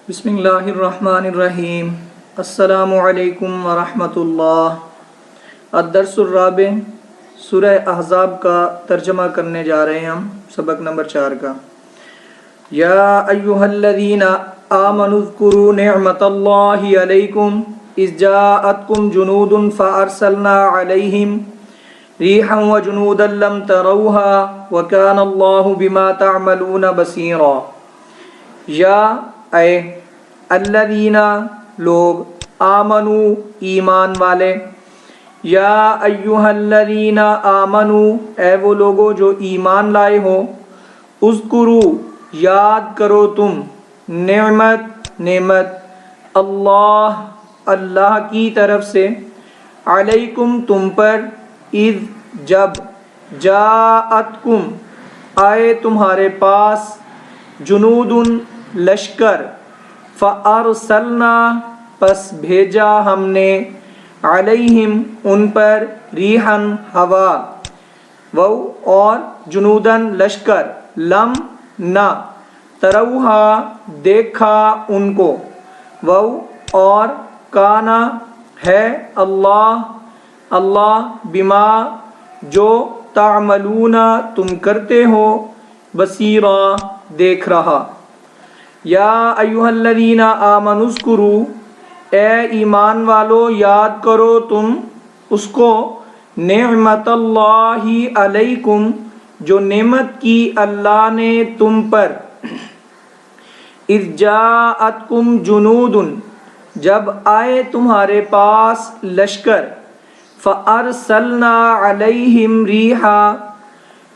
بسم اللہ الرحمن الرحیم۔ السلام علیکم ورحمۃ اللہ۔ الدرس الرابع، سورہ احزاب کا ترجمہ کرنے جا رہے ہیں ہم، سبق نمبر 4 کا۔ یا ایھا الذین آمنوا اذکروا نعمت اللہ علیکم اذ جاءتکم جنود فارسلنا علیہم ریحا وجنودا لم تروها وکان اللہ بما تعملون بصیرا۔ یا اے الذین لوگ، آمنو ایمان والے، یا ایھا الذین آمنو اے وہ لوگو جو ایمان لائے ہو، اذکرو یاد کرو تم، نعمت اللہ کی طرف سے، علیکم تم پر، اذ جب، جاءتکم آئے تمہارے پاس، جنود لشکر، فارسلنا پس بھیجا ہم نے، علیہم ان پر، ریحن ہوا، اور جنودن لشکر، لم نہ، تروہا دیکھا ان کو، اور کانا ہے اللہ بما جو تعملون تم کرتے ہو، بصیرا دیکھ رہا۔ یا ایھا الذین آمنوا اذکروا اے ایمان والو یاد کرو تم اس کو، نعمت اللہ علیکم جو نعمت کی اللہ نے تم پر، اذ جاءتکم جنود جب آئے تمہارے پاس لشکر، فارسلنا علیہم ریحا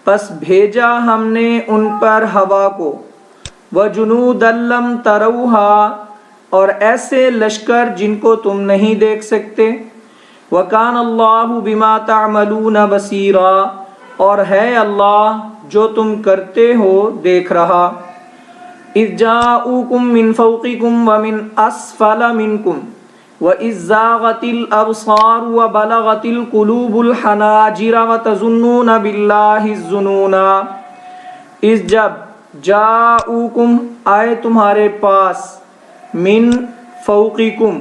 پس بھیجا ہم نے ان پر ہوا کو، وجنودا لم تروہا اور ایسے لشکر جن کو تم نہیں دیکھ سکتے، وکان اللہ بما تعملون بصیرا اور ہے اللہ جو تم کرتے ہو دیکھ رہا۔ اذ جاءوکم من فوقکم ومن اسفل منکم وَإِذْ زَاغَتِ الْأَبْصَارُ وَبَلَغَتِ الْقُلُوبُ الْحَنَاجِرَ وَتَظُنُّونَ بِاللَّهِ الظُّنُونَا۔ اس جب، جاءوکم آئے تمہارے پاس، من فوقکم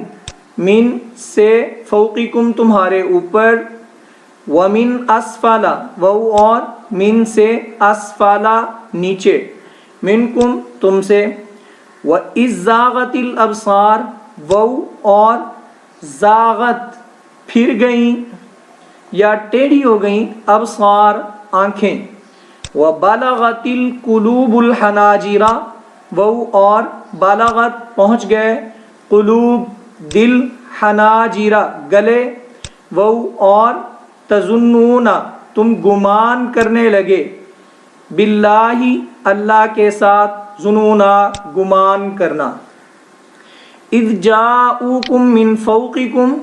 من سے، فوقکم تمہارے اوپر، ومن اسفل اور من سے، اسفل نیچے، منکم تم سے، وَإِذْ زَاغَتِ الْأَبْصَارُ اور زاغت پھر گئیں یا ٹیڑھی ہو گئیں، ابصار آنکھیں، وبلغت القلوب الحناجر اور بلغت پہنچ گئے، قلوب دل، حناجر گلے، اور تظنون تم گمان کرنے لگے، باللہ اللہ کے ساتھ، ظنونا گمان کرنا۔ اذ جاءوکم من فوقکم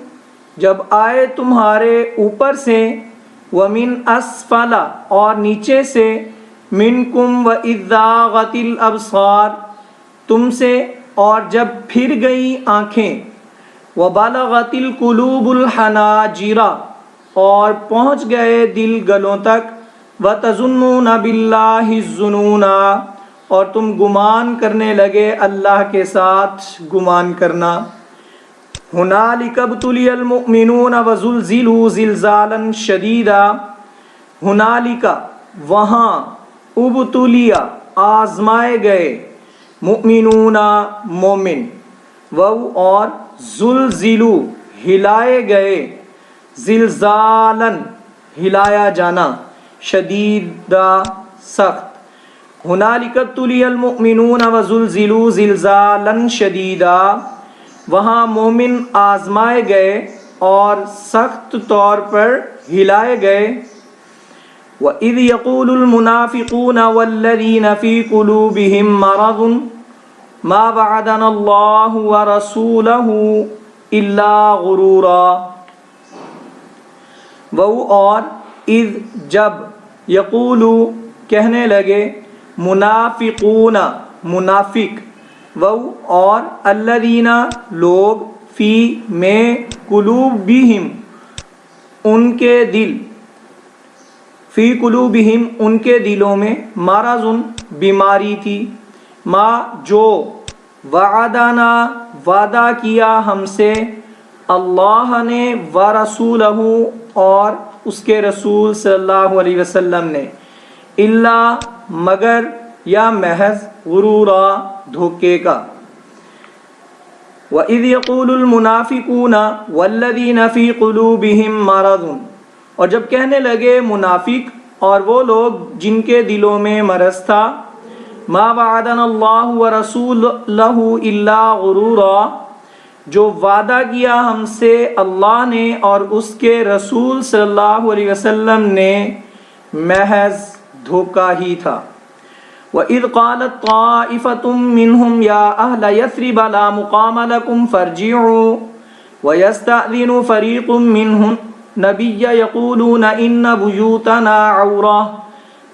جب آئے تمہارے اوپر سے، ومن اسفل اور نیچے سے، منکم وَإِذْ زَاغَتِ الْأَبْصَارُ تم سے اور جب پھر گئیں آنکھیں، وَبَلَغَتِ الْقُلُوبُ الْحَنَاجِرَ اور پہنچ گئے دل گلوں تک، وَتَظُنُّونَ بِاللَّهِ الظُّنُونَا اور تم گمان کرنے لگے اللہ کے ساتھ گمان کرنا۔ ہنالک ابتلی المؤمنون وزلزلوا زلزالا شدیدا۔ ہنالک وہاں، ابتلی آزمائے گئے، مؤمنون مومن، اور زلزلوا ہلائے گئے، زلزالا ہلایا جانا، شدیدا سخت۔ ہنالک ابتلی المؤمنون وزلزلوا زلزالا شدیدا وہاں مومن آزمائے گئے اور سخت طور پر ہلائے گئے۔ وَإِذْ يَقُولُ الْمُنَافِقُونَ وَالَّذِينَ فِي قُلُوبِهِم مَّرَضٌ مَّا وَعَدَنَا اللَّهُ وَرَسُولُهُ إِلَّا غُرُورًا۔ اور اذ جب، یقولو کہنے لگے، منافقون منافق، اور الذین لوگ، فی میں، قلوبہم ان کے دل، فی قلوبہم ان کے دلوں میں، مرض بیماری تھی، ما جو، وعدنا وعدہ کیا ہم سے، اللہ نے، ورسولہ اور اس کے رسول صلی اللہ علیہ وسلم نے، الا مگر یا محض، غرورا دھوکے کا۔ وَإِذْ يَقُولُ الْمُنَافِقُونَ وَالَّذِينَ فِي قُلُوبِهِم مَّرَضٌ، اور جب کہنے لگے منافق اور وہ لوگ جن کے دلوں میں مرض تھا، ما وعدنا اللہ ورسولہ الا غرورا، جو وعدہ کیا ہم سے اللہ نے اور اس کے رسول صلی اللہ علیہ وسلم نے محض دھوکہ ہی تھا۔ وَإِذْ قَالَتْ طَائِفَةٌ مِّنْهُمْ يَا أَهْلَ يَثْرِبَ لَا مُقَامَ لَكُمْ فَارْجِعُوا وَيَسْتَأْذِنُ فَرِيقٌ مِّنْهُمْ النَّبِيَّ يَقُولُونَ إِنَّ بُيُوتَنَا عَوْرَةٌ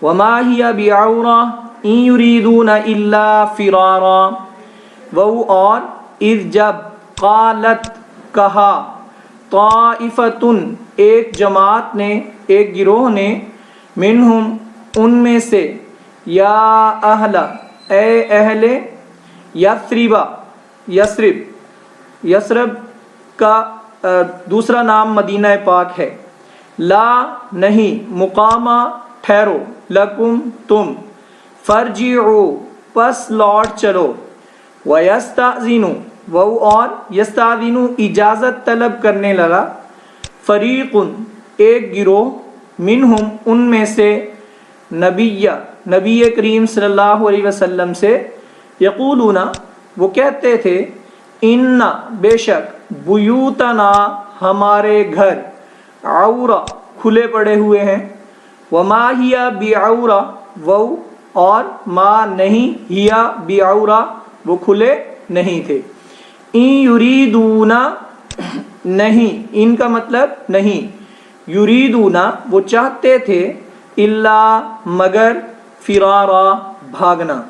وَمَا هِيَ بِعَوْرَةٍ إِن يُرِيدُونَ إِلَّا فِرَارًا۔ وہ اور اذ جب، قالت کہا، طائفتن ایک جماعت نے، ایک گروہ نے، منہم ان میں سے، یا اہل اے اہل، یثرب یثرب کا دوسرا نام مدینہ پاک ہے، لا نہیں، مقامہ ٹھہرو، لکم تم، فرجعوا پس لوٹ چلو، وَيَسْتَأْذِنُ وہ اور یستاذن اجازت طلب کرنے لگا، فریق ایک گروہ، منہم ان میں سے، نبی کریم صلی اللہ علیہ وسلم سے، یقولون وہ کہتے تھے، ان بے شک، بیوتنا ہمارے گھر، عورہ کھلے پڑے ہوئے ہیں، وما ہی بعورہ وہ اور ما نہیں، ہی بعورہ وہ کھلے نہیں تھے، ان یریدون نہیں، ان کا مطلب نہیں، یریدون وہ چاہتے تھے، الا مگر، فرارا بھاگنا۔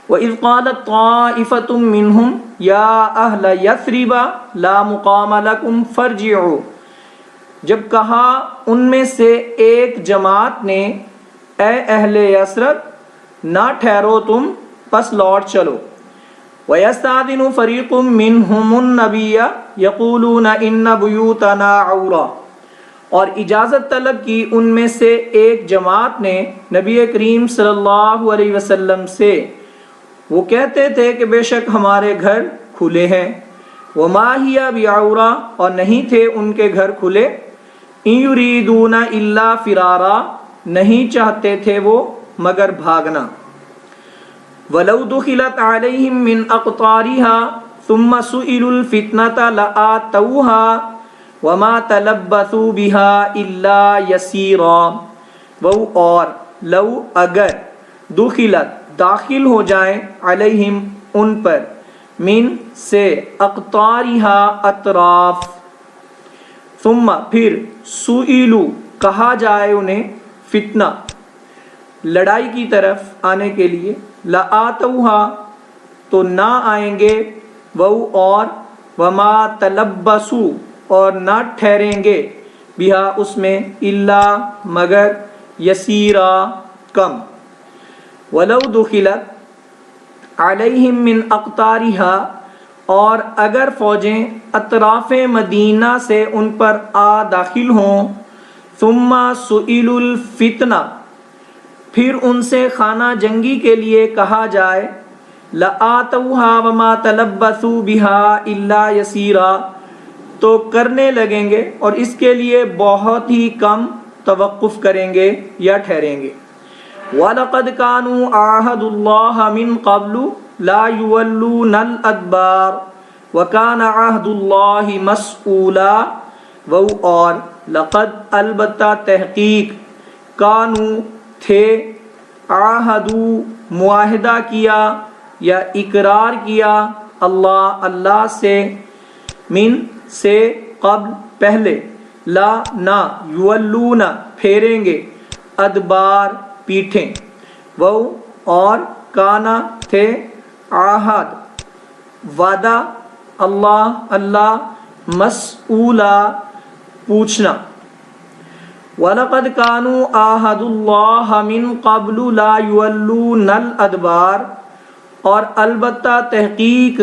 وَإِذْ قَالَتْ طَائِفَةٌ مِّنْهُمْ يَا أَهْلَ يَثْرِبَ لَا مُقَامَ لَكُمْ فَارْجِعُوا جب کہا ان میں سے ایک جماعت نے، اے اہل یثرب نہ ٹھہرو تم، پس لوٹ چلو، وَيَسْتَأْذِنُ فَرِيقٌ مِّنْهُمُ النَّبِيَّ يَقُولُونَ إِنَّ بُيُوتَنَا عَوْرَةٌ اور اجازت طلب کی ان میں سے ایک جماعت نے نبی کریم صلی اللہ علیہ وسلم سے، وہ کہتے تھے کہ بے شک ہمارے گھر کھلے ہیں، وما ہی بعورہ اور نہیں تھے ان کے گھر کھلے، ان یریدون الا فرارا نہیں چاہتے تھے وہ مگر بھاگنا، وَلَوْ دُخِلَتْ عَلَيْهِمْ مِنْ أَقْطَارِهَا ثُمَّ سُئِلُوا الْفِتْنَةَ لَآتَوْهَا وَمَا تَلَبَّثُوا بِهَا إِلَّا يَسِيرًا وہ اور لو اگر، دخلت داخل ہو جائیں، علیہم ان پر، من سے، اقطارها اطراف، ثم پھر، سئلوا کہا جائے انہیں، فتنہ لڑائی کی طرف آنے کے لیے، لآتوها تو نہ آئیں گے، وہ اور، وما تلبسوا اور نہ ٹھہریں گے، بہا اس میں، الا مگر، یسیرا کم، ولو دخلت علیہم من اقطارها اور اگر فوجیں اطراف مدینہ سے ان پر آ داخل ہوں، ثم سئلوا الفتنہ پھر ان سے خانہ جنگی کے لیے کہا جائے، لآتوها وما تلبثوا بها الا یسیرا تو کرنے لگیں گے اور اس کے لیے بہت ہی کم توقف کریں گے یا ٹھہریں گے۔ وَلَقَدْ كَانُوا عَاهَدُوا اللَّهَ مِنْ قَبْلُ لَا يُوَلُّونَ الْأَدْبَارَ وَكَانَ عَهْدُ اللَّهِ مَسْئُولًا وہ اور لقد البتہ تحقیق، کانو تھے، عاہدوا معاہدہ کیا یا اقرار کیا، اللہ سے، من سے، قبل پہلے، لا نہ، یولون پھیریں گے، ادبار پیٹھیں، وہ اور کانا تھے، عہد وعدہ، اللہ مسئولا پوچھنا۔ وَلَقَدْ كَانُوا عَاهَدُوا اللَّهَ مِنْ قَبْلُ لَا يُوَلُّونَ الْأَدْبَارَ اور البتہ تحقیق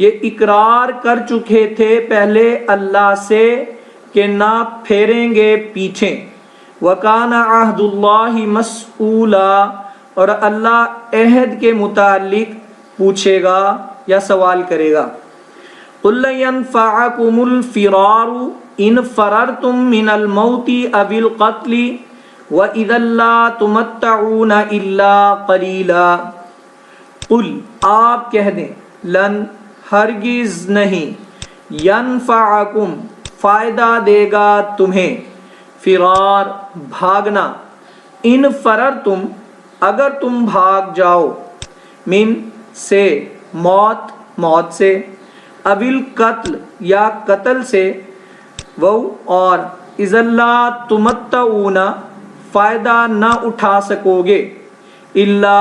یہ اقرار کر چکے تھے پہلے اللہ سے کہ نہ پھیریں گے پیچھے۔ وَكَانَ عَهْدُ اللَّهِ مَسْئُولًا، اور اللہ عہد کے متعلق پوچھے گا یا سوال کرے گا۔ قُلْ لَن يَنفَعَكُمُ الْفِرَارُ إِنْ فَرَرْتُم مِّنَ الْمَوْتِ أَوِ الْقَتْلِ وَإِذًا لَّا تُمَتَّعُونَ إِلَّا قَلِيلًا۔ قُلْ آپ کہہ دیں، لن ہرگز نہیں، ینفعکم فائدہ دے گا تمہیں، فرار بھاگنا، ان فررتم اگر تم بھاگ جاؤ، من سے موت سے، ابل قتل یا قتل سے، وہ اور اذا لا تمتعون فائدہ نہ اٹھا سکو گے، الا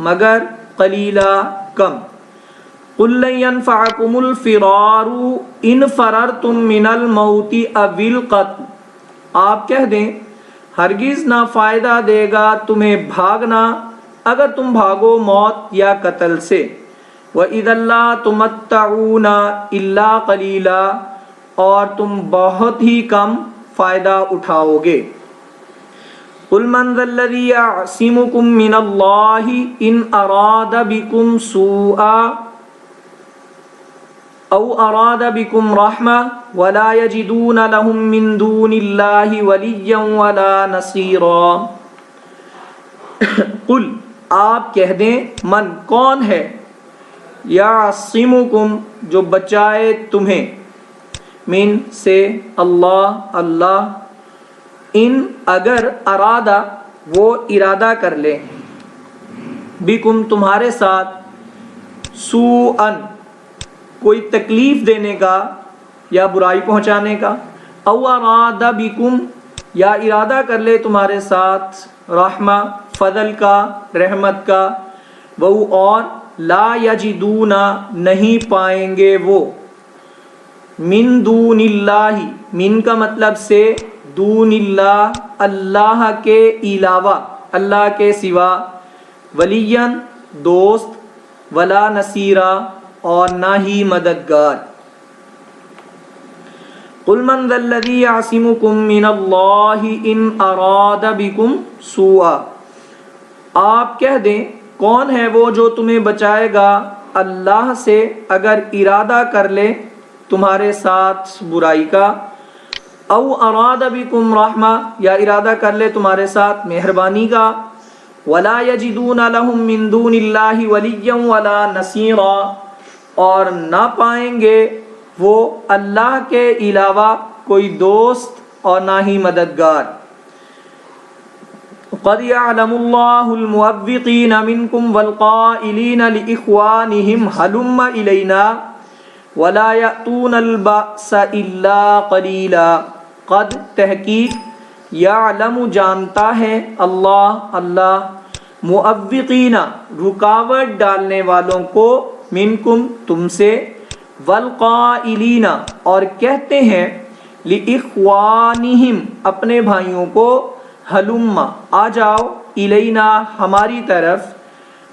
مگر قلیلا کم۔ قل لن ينفعكم الفرار ان فررتم من الموت او القتل، آپ کہہ دیں ہرگز نہ فائدہ دے گا تمہیں بھاگنا اگر تم بھاگو موت یا قتل سے، وَإِذًا لَّا تُمَتَّعُونَ إِلَّا قَلِيلًا اور تم بہت ہی کم فائدہ اٹھاؤ گے۔ قُلْ مَنْ ذَا الَّذِي يَعْصِمُكُم مِّنَ اللَّهِ إِنْ أَرَادَ بِكُمْ سُوءًا أَوْ أَرَادَ بِكُمْ رَحْمَةً وَلَا يَجِدُونَ لَهُم مِّن دُونِ اللَّهِ وَلِيًّا وَلَا نَصِيرًا۔ قل آپ کہہ دیں، من کون ہے، یعصمکم جو بچائے تمہیں، من سے اللہ، ان اگر ارادہ وہ ارادہ کر لے، بکم تمہارے ساتھ، سوءً کوئی تکلیف دینے کا یا برائی پہنچانے کا، او اراد بکم یا ارادہ کر لے تمہارے ساتھ، رحمہ فضل کا، رحمت کا، وہ اور لا یجدون نہیں پائیں گے وہ، من دون اللہ، من کا مطلب سے، دون اللہ اللہ کے علاوہ، اللہ کے سوا، ولین دوست، ولا نصیرا اور نہ ہی مددگار۔ قل من ذا الذی یعصمکم من اللہ ان اراد بکم سوءا، آپ کہہ دیں کون ہے وہ جو تمہیں بچائے گا اللہ سے اگر ارادہ کر لے تمہارے ساتھ برائی کا، او اراد بکم رحمہ یا ارادہ کر لے تمہارے ساتھ مہربانی کا، ولا یجدون لہم من دون اللہ ولیا ولا نصیرا اور نہ پائیں گے وہ اللہ کے علاوہ کوئی دوست اور نہ ہی مددگار۔ قد يعلم الله المعوقين منكم والقائلين لإخوانهم هلم إلينا ولا يأتون البأس إلا قليلا۔ قد تحقیق، یعلم جانتا ہے، اللہ معوقین رکاوٹ ڈالنے والوں کو، منکم تم سے، والقائلین اور کہتے ہیں، لإخوانهم اپنے بھائیوں کو، ہلم آ جاؤ، الینا ہماری طرف،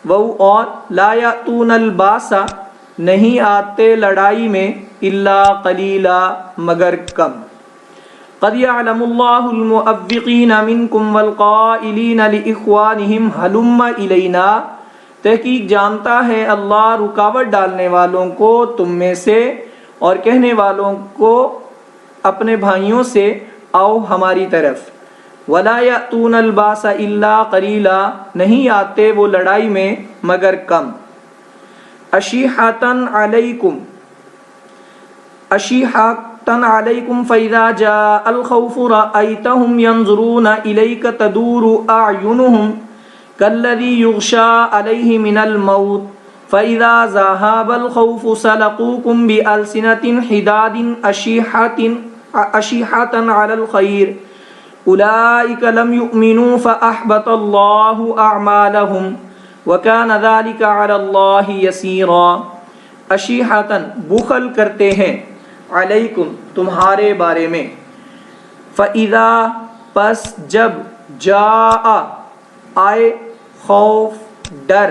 وہ اور لا یأتون الباس نہیں آتے لڑائی میں، الا قلیلا مگر کم۔ قد یعلم اللہ المعوقین منکم والقائلین لإخوانهم ہلم الینا، تحقیق جانتا ہے اللہ رکاوٹ ڈالنے والوں کو تم میں سے اور کہنے والوں کو اپنے بھائیوں سے، آؤ ہماری طرف، ولا یأتون الباس الا قلیلا نہیں آتے وہ لڑائی میں مگر کم۔ اشیحۃ علیکم فإذا جاء الخوف رأيتهم ينظرون إليك تدور أعينهم كالذي يغشى عليه من الموت فإذا ذهب الخوف سلقوكم بألسنة حداد أشيحة على الخير أولئك لم يؤمنوا فأحبط الله أعمالهم وكان ذلك على الله يسيرا۔ اشیحۃ بخل کرتے ہیں، علیکم تمہارے بارے میں، فَإِذَا پس جب، جاء آئے، خوف ڈر،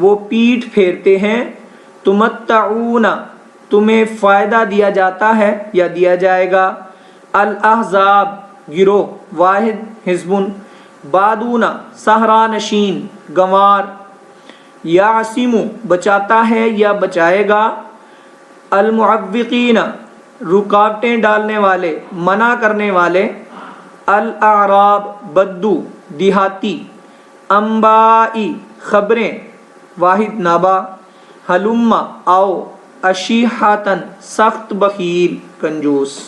وہ پیٹھ پھیرتے ہیں، تمتعون تمہیں فائدہ دیا جاتا ہے یا دیا جائے گا، الاحزاب گروہ، واحد حزب، بادون صحرا نشین گنوار، یعصم بچاتا ہے یا بچائے گا، المعوقین رکاوٹیں ڈالنے والے، منع کرنے والے، الاعراب بدو دیہاتی، انبائی خبریں، واحد نبا، ہلم آؤ، اشیحاتن سخت بخیل کنجوس۔